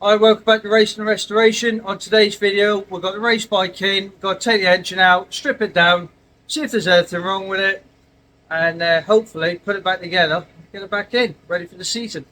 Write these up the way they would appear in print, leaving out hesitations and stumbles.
Hi, welcome back to Racing and Restoration. On today's video, we've got the race bike in, got to take the engine out, strip it down, see if there's anything wrong with it, and hopefully put it back together, get it back in, ready for the season.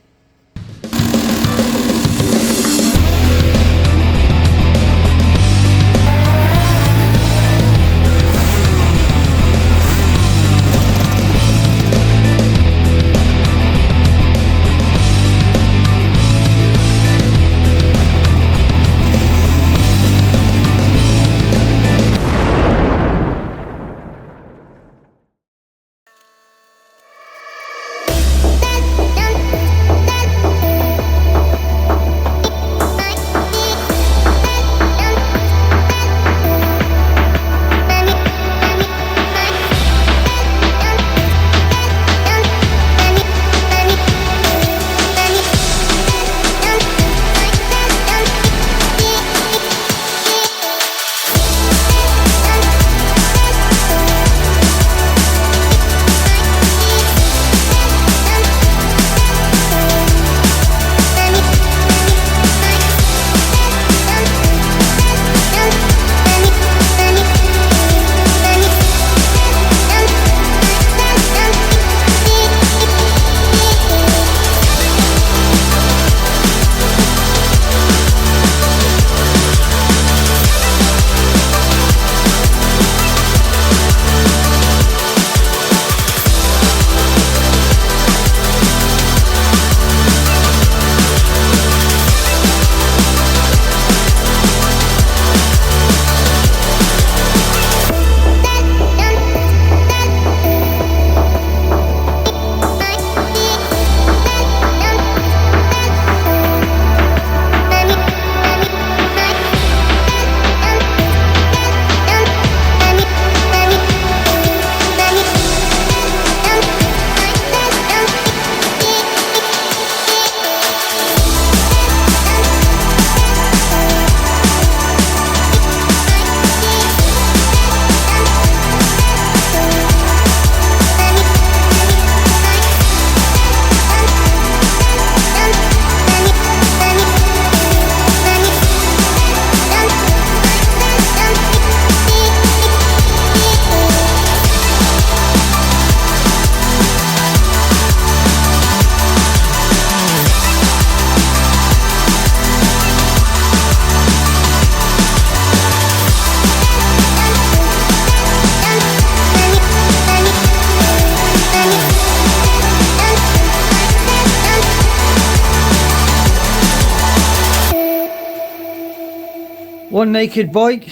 One naked bike,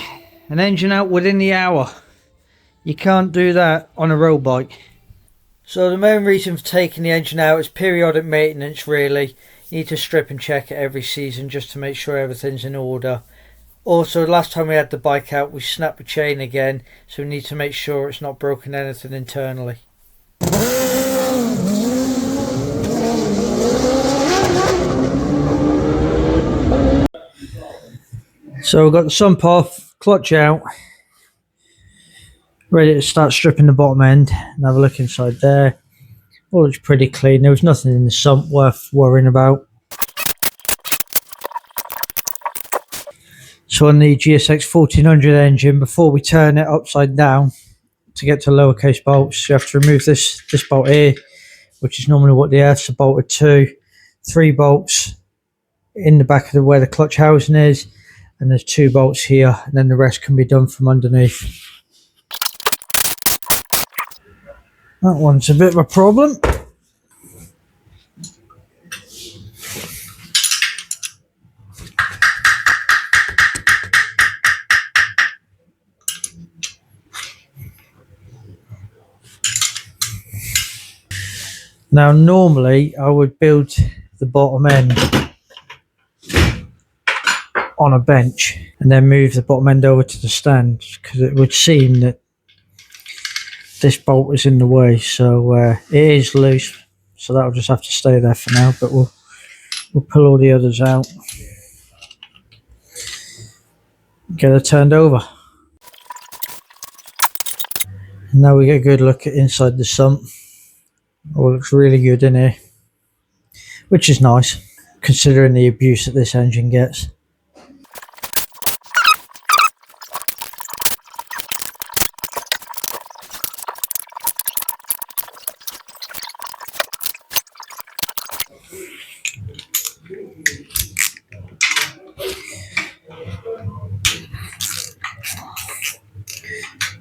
an engine out within the hour. You can't do that on a road bike. So the main reason for taking the engine out is periodic maintenance really. You need to strip and check it every season just to make sure everything's in order. Also, last time we had the bike out we snapped the chain again, so we need to make sure it's not broken anything internally. So we've got the sump off, clutch out, ready to start stripping the bottom end and have a look inside there. All looks pretty clean, there was nothing in the sump worth worrying about. So on the GSX1400 engine, before we turn it upside down to get to lowercase bolts, you have to remove this bolt here, which is normally what the earth's bolted to. 3 bolts in the back of where the clutch housing is, and there's 2 bolts here, and then the rest can be done from underneath. That one's a bit of a problem. Now normally I would build the bottom end on a bench and then move the bottom end over to the stand, because it would seem that this bolt is in the way. So it is loose, so that'll just have to stay there for now, but we'll pull all the others out, get it turned over. And now we get a good look at inside the sump. All looks really good in here, which is nice. considering the abuse that this engine gets.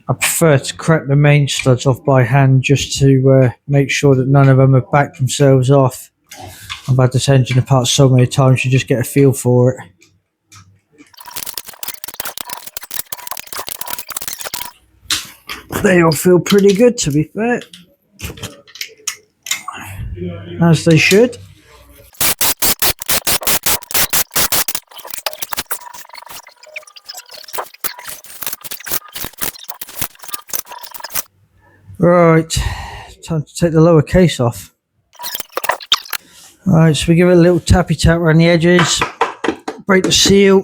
I prefer to crack the main studs off by hand just to make sure that none of them have backed themselves off. I've had this engine apart so many times you just get a feel for it. They all feel pretty good, to be fair. As they should. Right, time to take the lower case off. Alright, so we give it a little tappy tap around the edges, break the seal.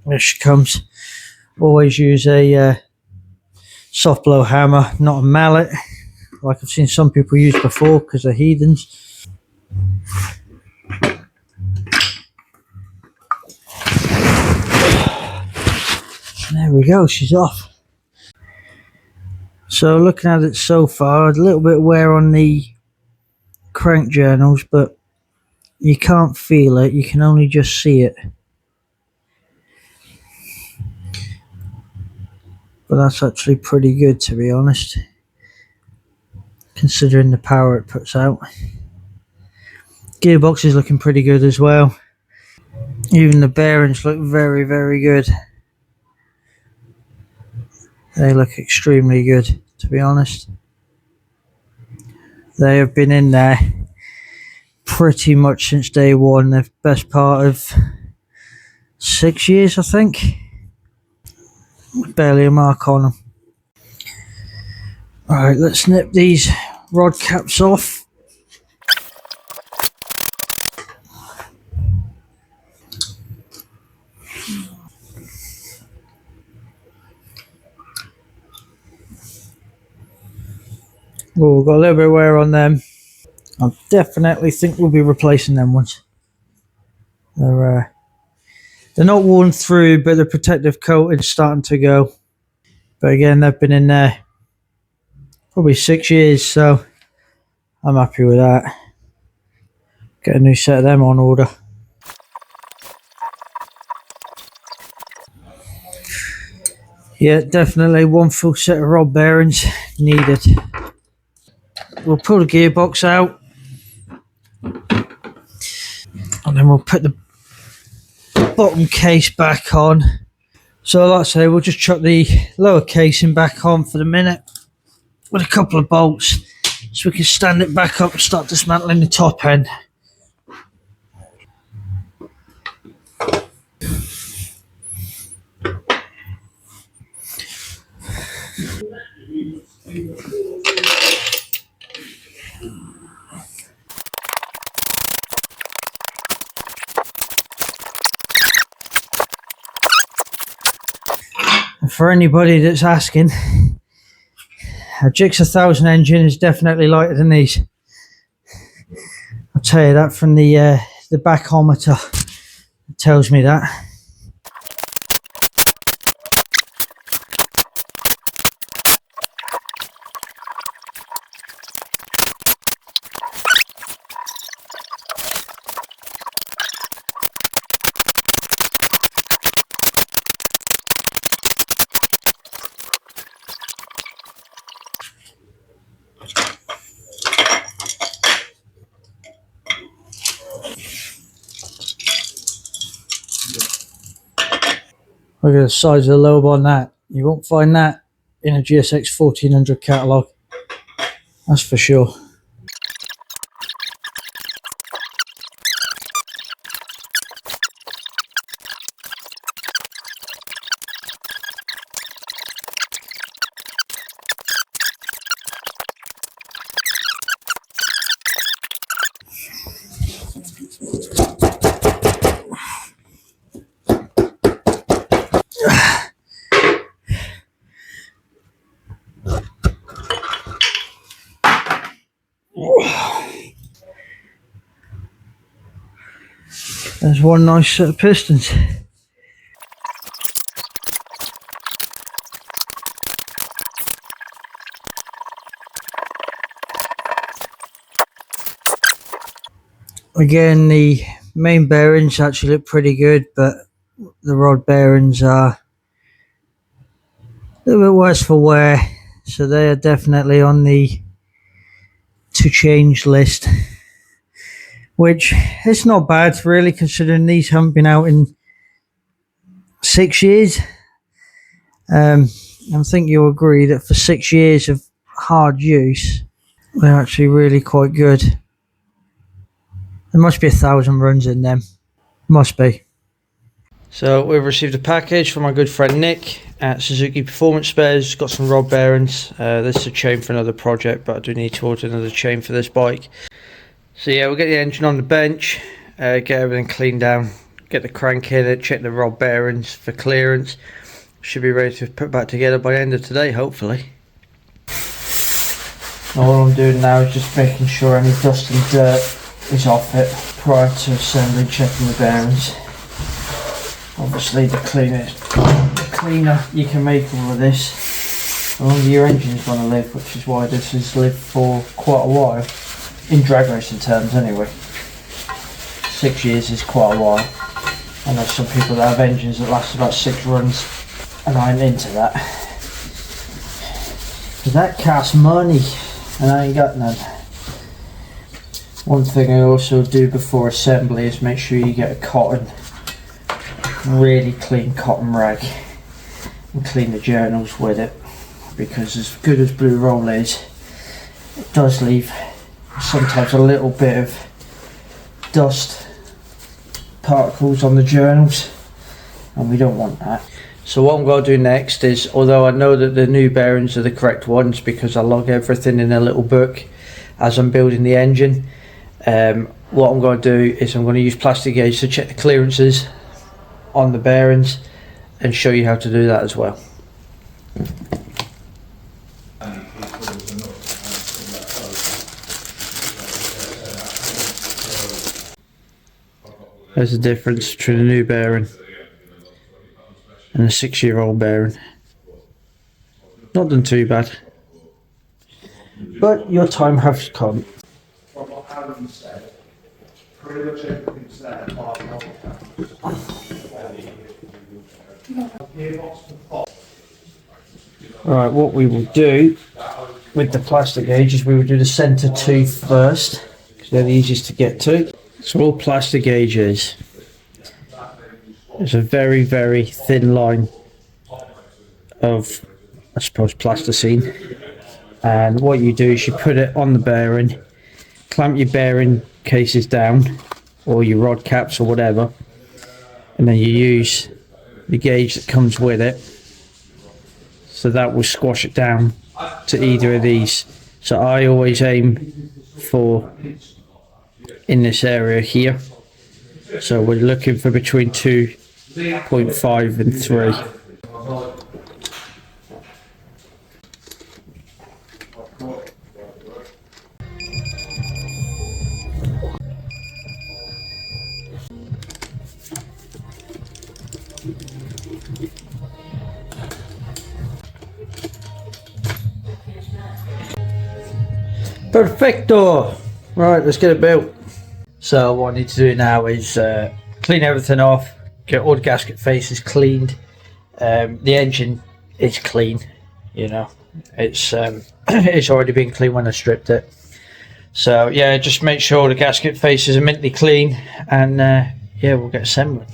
There she comes. Always use a soft blow hammer, not a mallet, like I've seen some people use before because they're heathens. There we go, she's off. So looking at it so far, a little bit of wear on the crank journals, but you can't feel it, you can only just see it. But that's actually pretty good, to be honest, considering the power it puts out. Gearbox is looking pretty good as well. Even the bearings look very, very good. They look extremely good, to be honest. They have been in there pretty much since day one. The best part of 6 years, I think. Barely a mark on them. Alright, let's snip these rod caps off. Oh, we've got a little bit of wear on them. I definitely think we'll be replacing them ones. They're not worn through, but the protective coat is starting to go. But again, they've been in there probably 6 years, so I'm happy with that. Get a new set of them on order. Yeah, definitely one full set of rod bearings needed. We'll pull the gearbox out, and then we'll put the bottom case back on. So like I say, we'll just chuck the lower casing back on for the minute with a couple of bolts so we can stand it back up and start dismantling the top end. And for anybody that's asking, a GSX1000 engine is definitely lighter than these. I'll tell you that from the bachometer. It tells me that. Look at the size of the lobe on that. You won't find that in a GSX1400 catalogue. That's for sure. There's one nice set of pistons. Again, the main bearings actually look pretty good, but the rod bearings are a little bit worse for wear, so they are definitely on the to change list, which it's not bad really, considering these haven't been out in 6 years. I think you'll agree that for 6 years of hard use, they're actually really quite good. There must be 1,000 runs in them. Must be. So we've received a package from my good friend Nick at Suzuki Performance Spares. Got some rod bearings. This is a chain for another project, but I do need to order another chain for this bike. So yeah, we'll get the engine on the bench, get everything cleaned down, get the crank in it, check the rod bearings for clearance. Should be ready to put back together by the end of today, hopefully. All I'm doing now is just making sure any dust and dirt is off it prior to assembly, checking the bearings. Obviously the cleaner you can make all of this, the longer your engine's going to live, which is why this has lived for quite a while, in drag racing terms anyway. 6 years is quite a while. I know some people that have engines that last about 6 runs, and I'm into that. Because that costs money, and I ain't got none. One thing I also do before assembly is make sure you get a really clean cotton rag and clean the journals with it, because as good as Blue Roll is, it does leave sometimes a little bit of dust particles on the journals, and we don't want that. So what I'm going to do next is, although I know that the new bearings are the correct ones because I log everything in a little book as I'm building the engine, what I'm going to do is I'm going to use plastic gauge to check the clearances on the bearings and show you how to do that as well. There's a difference between a new bearing and a 6-year-old bearing. Not done too bad, but your time has come. Alright, what we will do with the plastic gauge is we will do the centre two first, because they're the easiest to get to. So all plastic gauge is a very, very thin line of, I suppose, plasticine, and what you do is you put it on the bearing, clamp your bearing cases down, or your rod caps or whatever, and then you use the gauge that comes with it, so that will squash it down to either of these. So I always aim for in this area here, so we're looking for between 2.5 and 3. Perfecto! Right, let's get it built. So what I need to do now is clean everything off, get all the gasket faces cleaned. The engine is clean, you know, it's it's already been cleaned when I stripped it. So yeah, just make sure the gasket faces are mintily clean, and yeah, we'll get assembling.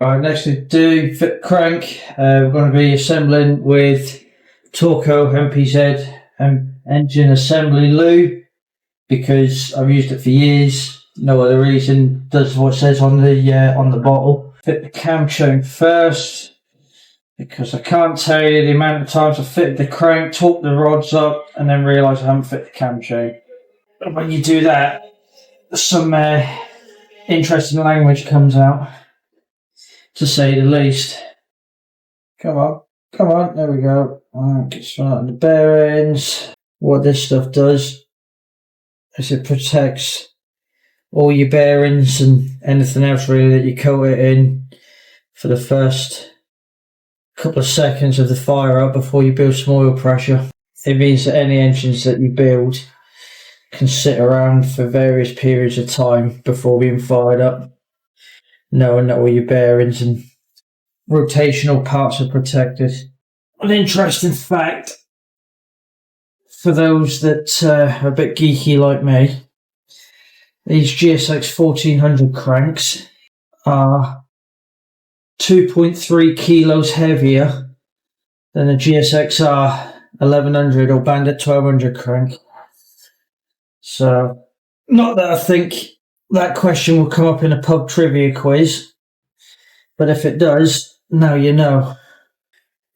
Alright, next to do fit crank, we're going to be assembling with Torco MPZ engine assembly lube, because I've used it for years. No other reason. Does what it says on the bottle. Fit the cam chain first, because I can't tell you the amount of times I fitted the crank, torqued the rods up, and then realised I haven't fit the cam chain. And when you do that, some interesting language comes out, to say the least. Come on, there we go. Alright, get started on the bearings. What this stuff does is it protects all your bearings and anything else really that you coat it in for the first couple of seconds of the fire up before you build some oil pressure. It means that any engines that you build can sit around for various periods of time before being fired up, knowing that all your bearings and rotational parts are protected. An interesting fact for those that are a bit geeky like me, these GSX1400 cranks are 2.3 kilos heavier than a GSXR 1100 or Bandit 1200 crank. So, not that I think that question will come up in a pub trivia quiz, but if it does, now you know.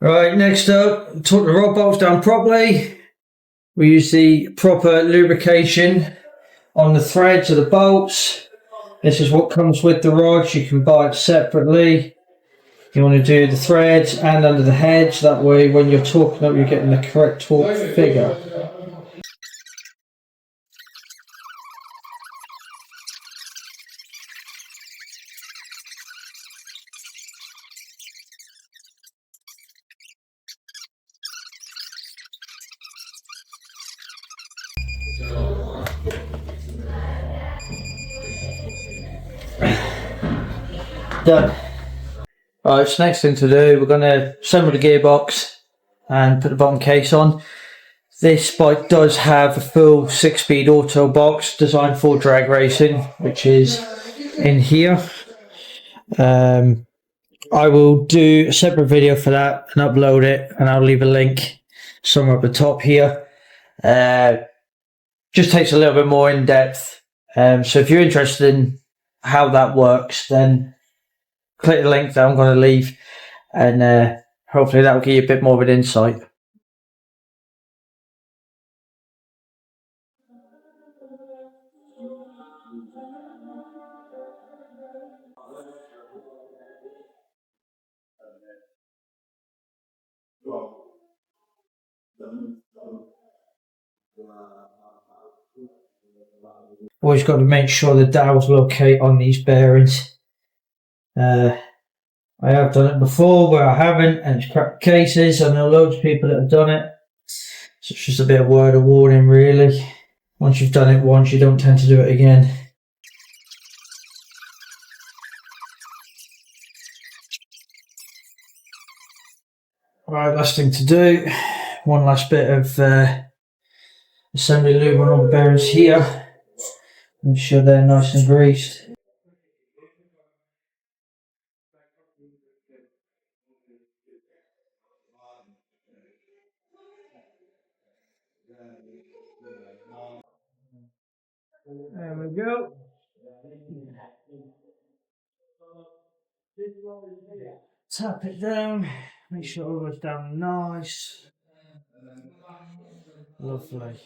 Right, next up, tuck the rod bolts down properly. We use the proper lubrication on the threads of the bolts. This is what comes with the rods. You can buy it separately. You want to do the threads and under the heads, that way when you're torquing up you're getting the correct torque figure. Done. Right, so next thing to do, we're going to assemble the gearbox and put the bottom case on. This bike does have a full 6-speed auto box designed for drag racing, which is in here. I will do a separate video for that and upload it, and I'll leave a link somewhere at the top here. Just takes a little bit more in depth. So if you're interested in how that works, then click the link that I'm going to leave, and hopefully that will give you a bit more of an insight. Always got to make sure the dowels locate on these bearings. I have done it before where I haven't, and it's cracked cases. I know loads of people that have done it, so it's just a bit of word of warning really. Once you've done it once, you don't tend to do it again. Right, last thing to do, one last bit of assembly lube on all the bearings here. Make sure they're nice and greased. There we go. Tap it down, make sure it all goes down nice. Lovely.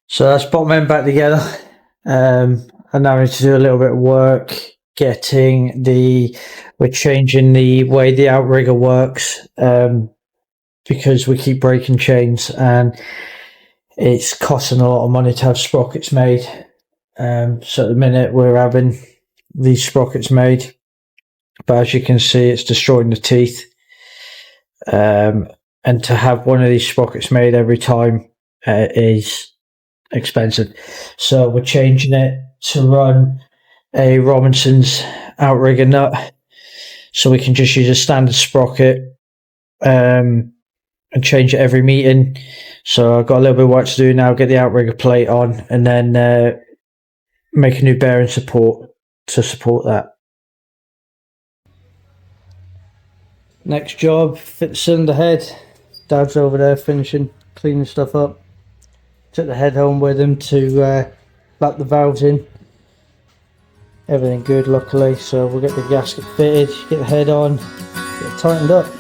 So that's bottom end back together. I now need to do a little bit of work we're changing the way the outrigger works, because we keep breaking chains and it's costing a lot of money to have sprockets made. So at the minute we're having these sprockets made, but as you can see it's destroying the teeth, and to have one of these sprockets made every time is expensive. So we're changing it to run a Robinson's outrigger nut, so we can just use a standard sprocket and change it every meeting. So I've got a little bit of work to do now, get the outrigger plate on, and then make a new bearing support to support that. Next job, fit the cylinder head. Dad's over there finishing cleaning stuff up. Took the head home with him to lap the valves in. Everything good luckily, so we'll get the gasket fitted, get the head on, get it tightened up.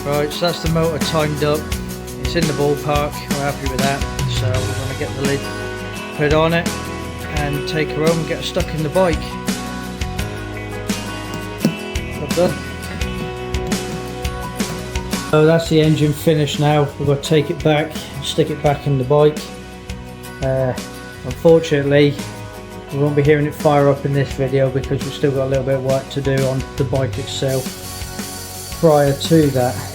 Right, so that's the motor timed up. It's in the ballpark, we're happy with that. So we're going to get the lid put on it and take her home and get her stuck in the bike. Job done. So that's the engine finished now. We've got to take it back, stick it back in the bike. Unfortunately, we won't be hearing it fire up in this video because we've still got a little bit of work to do on the bike itself prior to that.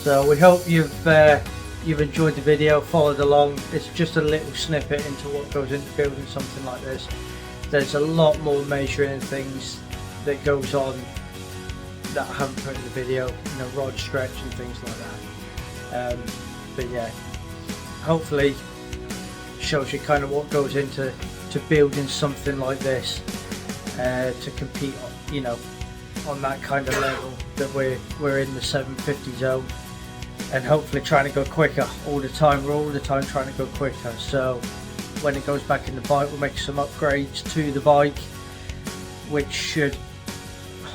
So we hope you've enjoyed the video, followed along. It's just a little snippet into what goes into building something like this. There's a lot more measuring and things that goes on that I haven't put in the video, you know, rod stretch and things like that. But yeah, hopefully shows you kind of what goes into building something like this to compete on, you know, on that kind of level that we're in the 750 zone, and hopefully trying to go quicker all the time. We're all the time trying to go quicker, so when it goes back in the bike we'll make some upgrades to the bike which should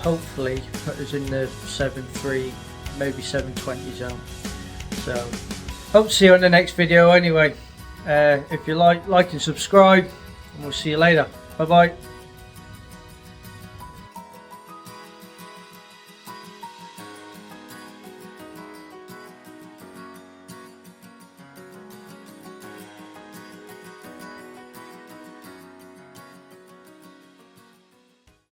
hopefully put us in the 7.3 maybe 720 zone. So hope to see you in the next video anyway. If you like and subscribe, and we'll see you later. Bye bye.